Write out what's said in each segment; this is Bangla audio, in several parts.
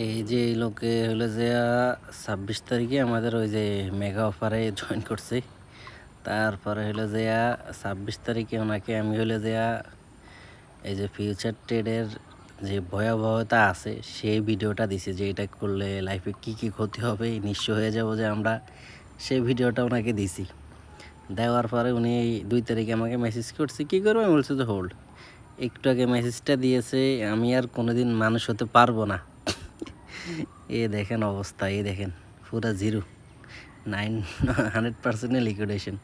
এই যে এই লোকে হলো যে 26 তারিখে আমাদের ওই যে মেগা অফারে জয়েন করছি। তারপরে হলো যে 26 তারিখে ওনাকে আমি হলো যে এই যে ফিউচার ট্রেডের যে ভয়াবহতা আছে সেই ভিডিওটা দিছি, যে এটা করলে লাইফে কি কি ক্ষতি হবে, নিঃস্ব হয়ে যাব যে আমরা, সেই ভিডিওটা ওনাকে দিছি। দেওয়ার পরে উনি 2 তারিখে আমাকে মেসেজ করছে, কী করবো? আমি বলছি যে হোল্ড। একটু আগে মেসেজটা দিয়েছে, আমি আর কোনোদিন মানুষ হতে পারবো না। এ দেখেন অবস্থা, এই দেখেন পুরা 100% লিকুইডেশন।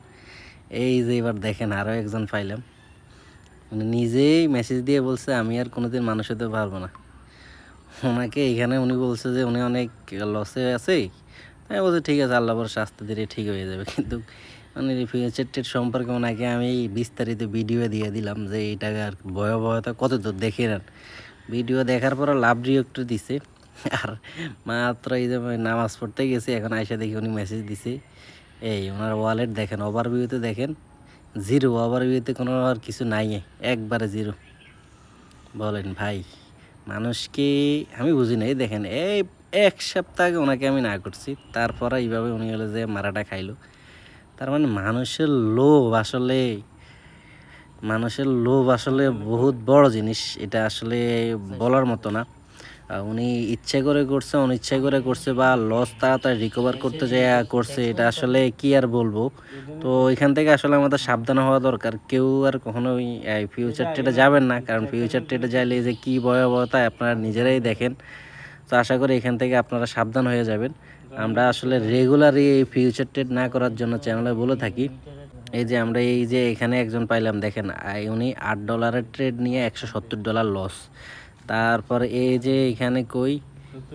এই যে এবার দেখেন আরও একজন পাইলাম, উনি নিজেই মেসেজ দিয়ে বলছে আমি আর কোনোদিন মানুষ হতে পারবো না। ওনাকে এইখানে উনি বলছে যে উনি অনেক লসে আছে। তাই বলছে ঠিক আছে, আল্লাহ ভরসা, আস্তে ধীরে ঠিক হয়ে যাবে। কিন্তু মানে ফিউচার ট্রেড সম্পর্কে ওনাকে আমি বিস্তারিত ভিডিও দিয়ে দিলাম যে এইটার ভয়াবহতা কত দূর দেখে নেন। ভিডিও দেখার পর লাভ রিয়েক্টর দিছে। আর মাত্র এই যে নামাজ পড়তে গেছি, এখন আইসা দেখি উনি মেসেজ দিছে। এই ওনার ওয়ালেট দেখেন, ওভারভিউতে দেখেন জিরো, ওভারভিউতে কোনো আর কিছু নাই, একবারে জিরো। বলেন ভাই, মানুষকে আমি বুঝি নাই। দেখেন এই 1 সপ্তাহ আগে ওনাকে আমি না করছি, তারপরে এইভাবে উনি হলো যে মারাটা খাইলো। তার মানে মানুষের লোভ আসলে বহুত বড় জিনিস, এটা আসলে বলার মতো না। উনি ইচ্ছে করে করছে, অনিচ্ছা করে করছে, বা লস তাড়াতাড়ি রিকভার করতে যায় করছে, এটা আসলে কি আর বলবো। তো এখান থেকে আসলে আমাদের সাবধান হওয়া দরকার। কেউ আর কখনোই ফিউচার ট্রেডে যাবেন না, কারণ ফিউচার ট্রেডে যাইলে যে কী ভয়াবহতা আপনারা নিজেরাই দেখেন। তো আশা করি এখান থেকে আপনারা সাবধান হয়ে যাবেন। আমরা আসলে রেগুলারই এই ফিউচার ট্রেড না করার জন্য চ্যানেলে বলে থাকি। এই যে আমরা এই যে এখানে একজন পাইলাম, দেখেন উনি $8 ট্রেড নিয়ে $170 লস। তারপর এই যে এখানে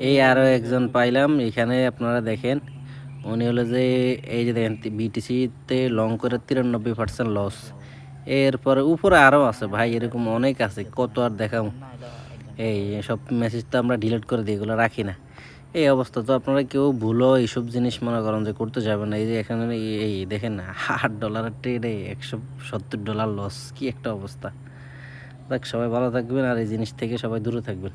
এই আরও একজন পাইলাম, এখানে আপনারা দেখেন উনি হলো যে এই যে দেখেন বিটিসিতে লং করে 93% লস। এরপরে উপরে আরও আছে ভাই, এরকম অনেক আছে, কত আর দেখাম। এই সব মেসেজ তো আমরা ডিলিট করে দিই, এগুলো রাখি না। এই অবস্থা। তো আপনারা কেউ ভুলো এইসব জিনিস মনে করেন যে করতে যাবেন না। এই যে এখানে এই দেখেন $8 ট্রেডে $170 লস, কি একটা অবস্থা। দেখ, সবাই ভালো থাকবেন আর এই জিনিস থেকে সবাই দূরে থাকবেন।